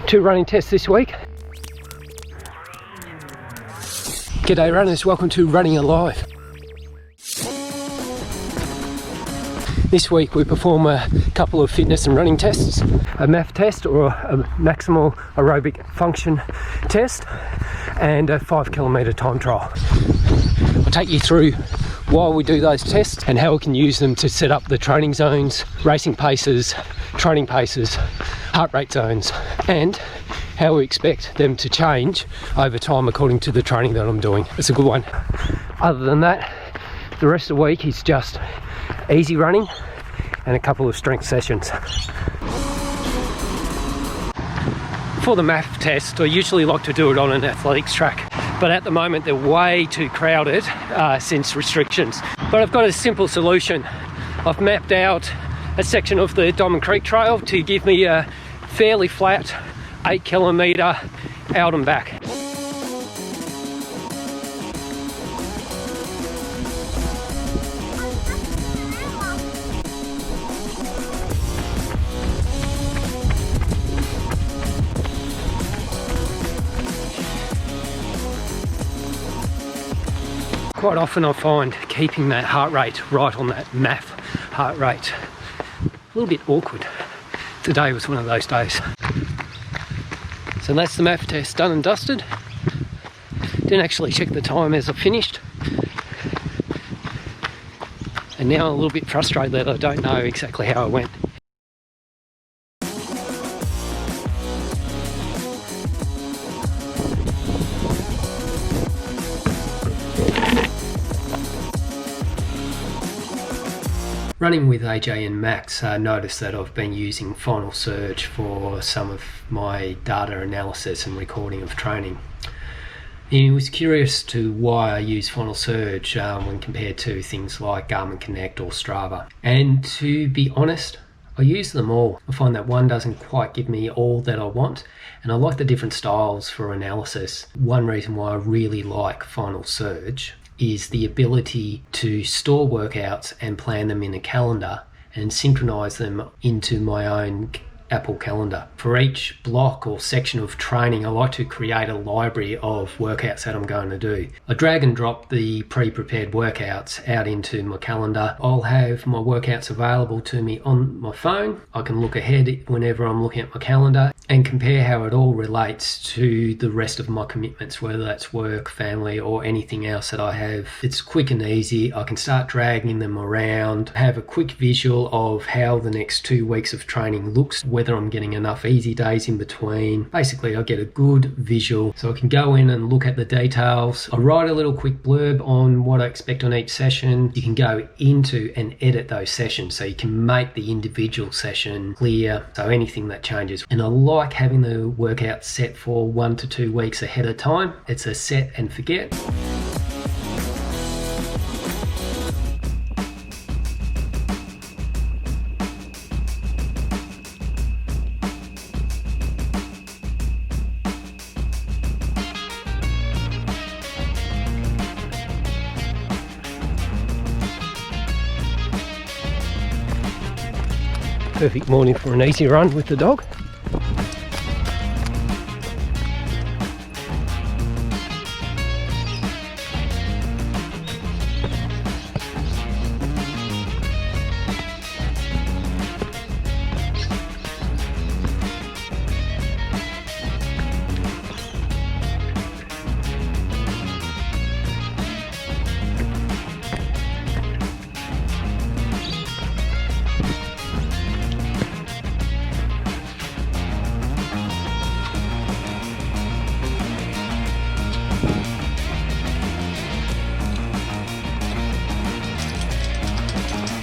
2 running tests this week. G'day runners, welcome to Running Alive. This week we perform a couple of fitness and running tests, a MAF test or a Maximal Aerobic function test and a 5 kilometre time trial. I'll take you through why we do those tests and how we can use them to set up the training zones, racing paces, training paces, heart rate zones, and how we expect them to change over time according to the training that I'm doing. It's a good one. Other than that, the rest of the week is just easy running and a couple of strength sessions. For the MAF test, I usually like to do it on an athletics track, but at the moment they're way too crowded since restrictions. But I've got a simple solution. I've mapped out a section of the Diamond Creek Trail to give me a fairly flat 8 kilometre out and back. Quite often I find keeping that heart rate right on that MAF heart rate a little bit awkward. Today was one of those days. So that's the MAF test done and dusted. Didn't actually check the time as I finished. And now I'm a little bit frustrated that I don't know exactly how I went. Running with AJ and Max, noticed that I've been using Final Surge for some of my data analysis and recording of training. He was curious to why I use Final Surge when compared to things like Garmin Connect or Strava. And to be honest, I use them all. I find that one doesn't quite give me all that I want, and I like the different styles for analysis. One reason why I really like Final Surge is the ability to store workouts and plan them in a calendar and synchronize them into my own Apple Calendar. For each block or section of training, I like to create a library of workouts that I'm going to do. I drag and drop the pre-prepared workouts out into my calendar. I'll have my workouts available to me on my phone. I can look ahead whenever I'm looking at my calendar and compare how it all relates to the rest of my commitments, whether that's work, family, or anything else that I have. It's quick and easy. I can start dragging them around, have a quick visual of how the next 2 weeks of training looks, whether I'm getting enough easy days in between. Basically, I get a good visual so I can go in and look at the details. I write a little quick blurb on what I expect on each session. You can go into and edit those sessions so you can make the individual session clear, so anything that changes. And I like having the workout set for 1 to 2 weeks ahead of time. It's a set and forget. Perfect morning for an easy run with the dog.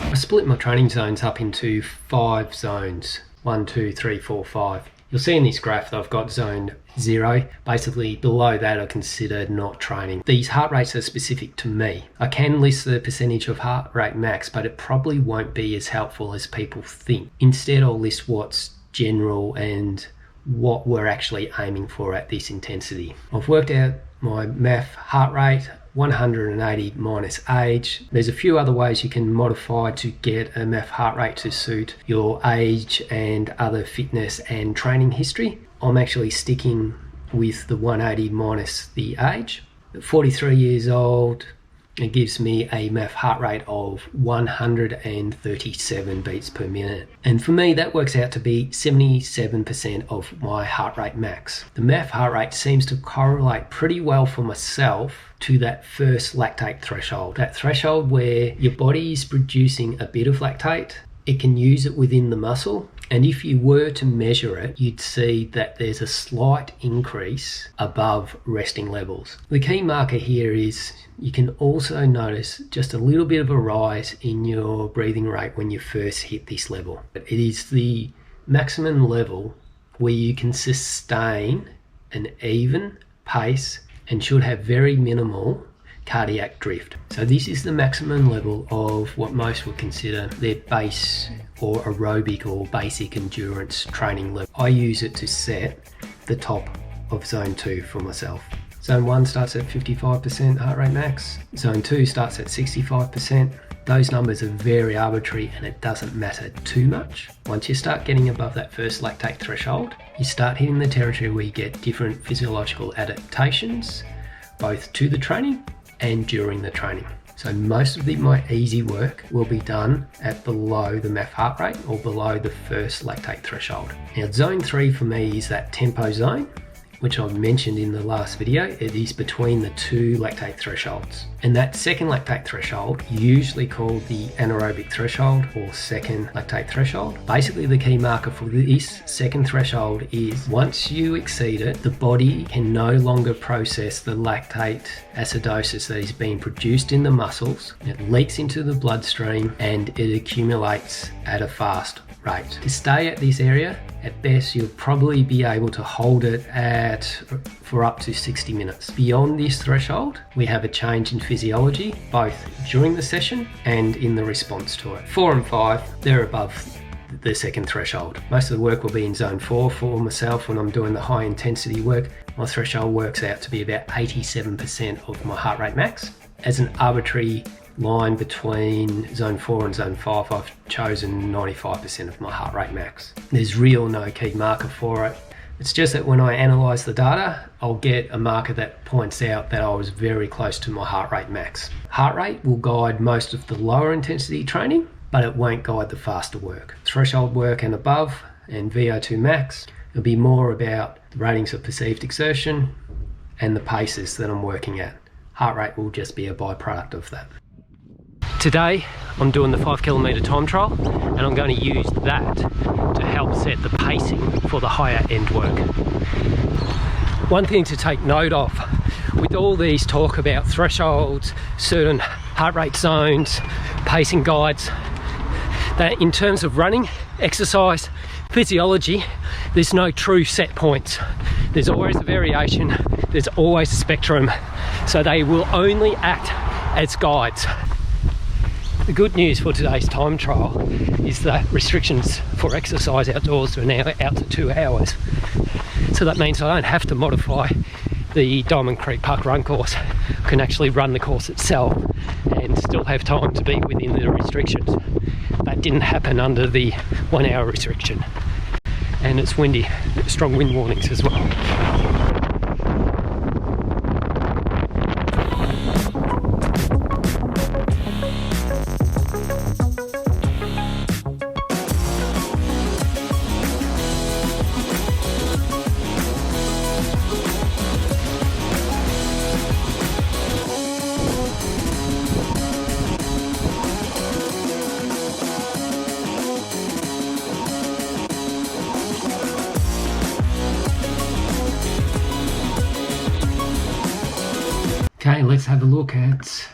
I split my training zones up into 5 zones, 1, 2, 3, 4, 5. You'll see in this graph that I've got zone 0. Basically below that I consider not training. These heart rates are specific to me. I can list the percentage of heart rate max, but it probably won't be as helpful as people think. Instead I'll list what's general and what we're actually aiming for at this intensity. I've worked out my MAF heart rate, 180 minus age. There's a few other ways you can modify to get a MAF heart rate to suit your age and other fitness and training history. I'm actually sticking with the 180 minus the age. At 43 years old, it gives me a MAF heart rate of 137 beats per minute. And for me, that works out to be 77% of my heart rate max. The MAF heart rate seems to correlate pretty well for myself to that first lactate threshold. That threshold where your body is producing a bit of lactate, it can use it within the muscle. And if you were to measure it, you'd see that there's a slight increase above resting levels. The key marker here is you can also notice just a little bit of a rise in your breathing rate when you first hit this level. It is the maximum level where you can sustain an even pace and should have very minimal cardiac drift. So this is the maximum level of what most would consider their base or aerobic or basic endurance training level. I use it to set the top of zone 2 for myself. Zone 1 starts at 55% heart rate max. Zone 2 starts at 65%. Those numbers are very arbitrary and it doesn't matter too much. Once you start getting above that first lactate threshold, you start hitting the territory where you get different physiological adaptations, both to the training and during the training. So most of my easy work will be done at below the MAF heart rate or below the first lactate threshold. Now zone 3 for me is that tempo zone, which I've mentioned in the last video. It is between the 2 lactate thresholds. And that second lactate threshold, usually called the anaerobic threshold or second lactate threshold. Basically the key marker for this second threshold is once you exceed it, the body can no longer process the lactate acidosis that is being produced in the muscles. It leaks into the bloodstream and it accumulates at a fast rate. To stay at this area, at best you'll probably be able to hold it for up to 60 minutes. Beyond this threshold, we have a change in physiology, both during the session and in the response to it. 4 and 5, they're above the second threshold. Most of the work will be in zone 4 for myself when I'm doing the high intensity work. My threshold works out to be about 87% of my heart rate max. As an arbitrary line between zone 4 and zone 5, I've chosen 95% of my heart rate max. There's no key marker for it. It's just that when I analyze the data, I'll get a marker that points out that I was very close to my heart rate max. Heart rate will guide most of the lower intensity training, but it won't guide the faster work. Threshold work and above and VO2 max, it'll be more about the ratings of perceived exertion and the paces that I'm working at. Heart rate will just be a byproduct of that. Today I'm doing the 5 kilometre time trial and I'm going to use that to help set the pacing for the higher end work. One thing to take note of with all these talk about thresholds, certain heart rate zones, pacing guides, that in terms of running, exercise, physiology, there's no true set points. There's always a variation, there's always a spectrum, so they will only act as guides. The good news for today's time trial is that restrictions for exercise outdoors are now out to 2 hours. So that means I don't have to modify the Diamond Creek Park run course. I can actually run the course itself and still have time to be within the restrictions. That didn't happen under the 1 hour restriction. And it's windy, strong wind warnings as well. Okay, let's have a look at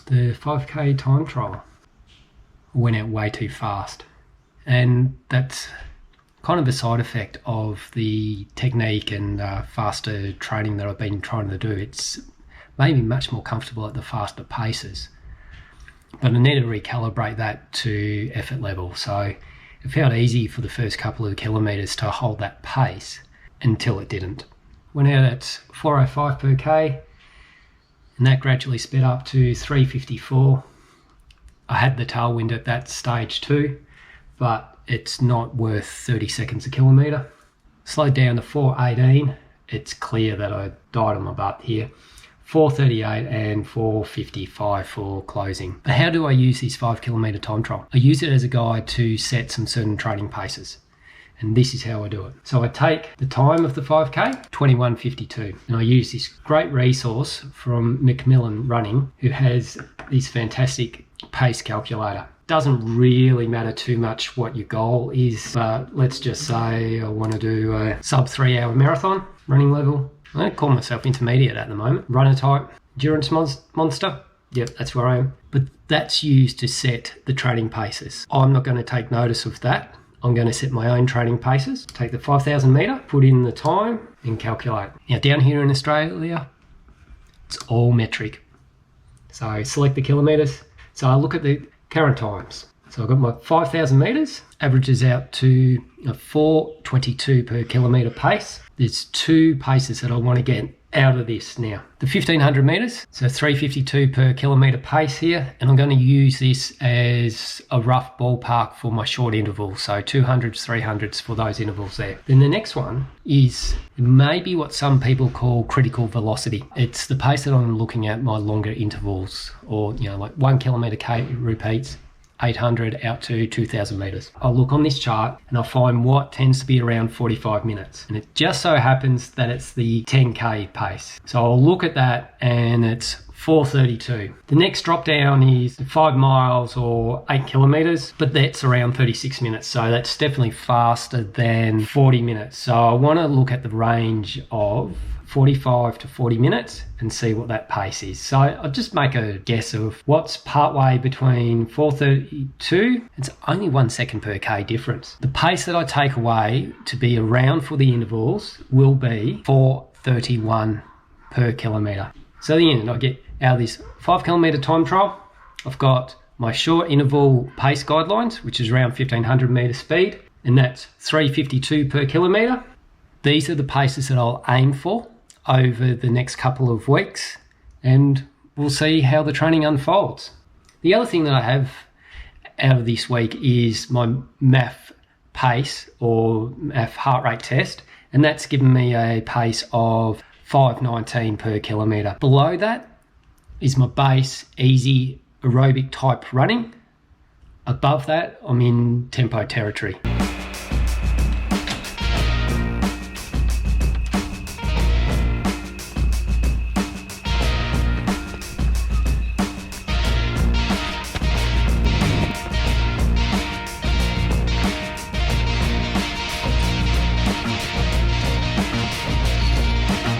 the 5k time trial. I went out way too fast, and that's kind of a side effect of the technique and faster training that I've been trying to do. It's made me much more comfortable at the faster paces, but I need to recalibrate that to effort level. So it felt easy for the first couple of kilometers to hold that pace until it didn't. Went out at 4:05 per k, and that gradually sped up to 3:54. I had the tailwind at that stage too, but it's not worth 30 seconds a kilometre. Slowed down to 4:18. It's clear that I died on my butt here. 4:38 and 4:55 for closing. But how do I use this 5 kilometre time trial? I use it as a guide to set some certain training paces. And this is how I do it. So I take the time of the 5K, 21:52. And I use this great resource from Macmillan Running, who has this fantastic pace calculator. Doesn't really matter too much what your goal is, but let's just say I want to do a sub 3 hour marathon, running level. I don't call myself intermediate at the moment. Runner type, endurance monster. Yep, that's where I am. But that's used to set the training paces. I'm not going to take notice of that. I'm going to set my own training paces. Take the 5,000 metre, put in the time and calculate. Now down here in Australia, it's all metric. So select the kilometres. So I look at the current times. So I've got my 5,000 metres, averages out to 4:22 per kilometre pace. There's two paces that I want to get out of this now. The 1,500 metres, so 3:52 per kilometre pace here, and I'm going to use this as a rough ballpark for my short intervals, so 200s, 300s for those intervals there. Then the next one is maybe what some people call critical velocity. It's the pace that I'm looking at my longer intervals, or like 1 kilometre K repeats, 800 out to 2,000 metres. I'll look on this chart and I'll find what tends to be around 45 minutes. And it just so happens that it's the 10K pace. So I'll look at that and it's 4:32. The next drop down is 5 miles or 8 kilometres, but that's around 36 minutes. So that's definitely faster than 40 minutes. So I want to look at the range of 45 to 40 minutes and see what that pace is. So I'll just make a guess of what's partway between 4:32. It's only 1 second per K difference. The pace that I take away to be around for the intervals will be 4:31 per kilometre. So at the end, I get out of this 5 kilometre time trial, I've got my short interval pace guidelines, which is around 1,500 metre speed, and that's 3:52 per kilometre. These are the paces that I'll aim for over the next couple of weeks, and we'll see how the training unfolds. The other thing that I have out of this week is my MAF pace or MAF heart rate test, and that's given me a pace of 5:19 per kilometre. Below that is my base easy aerobic type running. Above that, I'm in tempo territory.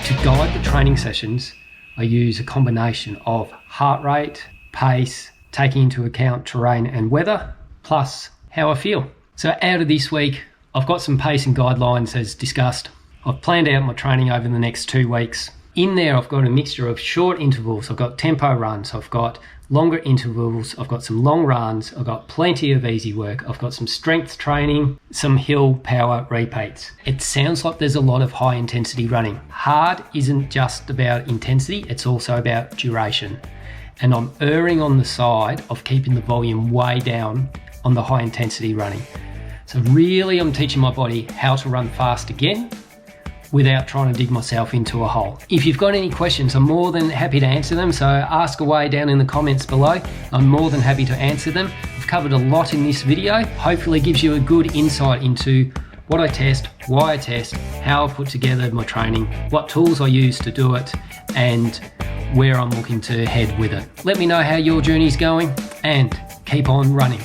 To guide the training sessions, I use a combination of heart rate, pace, taking into account terrain and weather, plus how I feel. So out of this week, I've got some pace and guidelines as discussed. I've planned out my training over the next 2 weeks. In there, I've got a mixture of short intervals. I've got tempo runs. I've got longer intervals. I've got some long runs. I've got plenty of easy work. I've got some strength training, some hill power repeats. It sounds like there's a lot of high intensity running. Hard isn't just about intensity. It's also about duration. And I'm erring on the side of keeping the volume way down on the high intensity running. So really, I'm teaching my body how to run fast again, without trying to dig myself into a hole. If you've got any questions, I'm more than happy to answer them, so ask away down in the comments below. I'm more than happy to answer them. I've covered a lot in this video. Hopefully gives you a good insight into what I test, why I test, how I put together my training, what tools I use to do it, and where I'm looking to head with it. Let me know how your journey's going, and keep on running.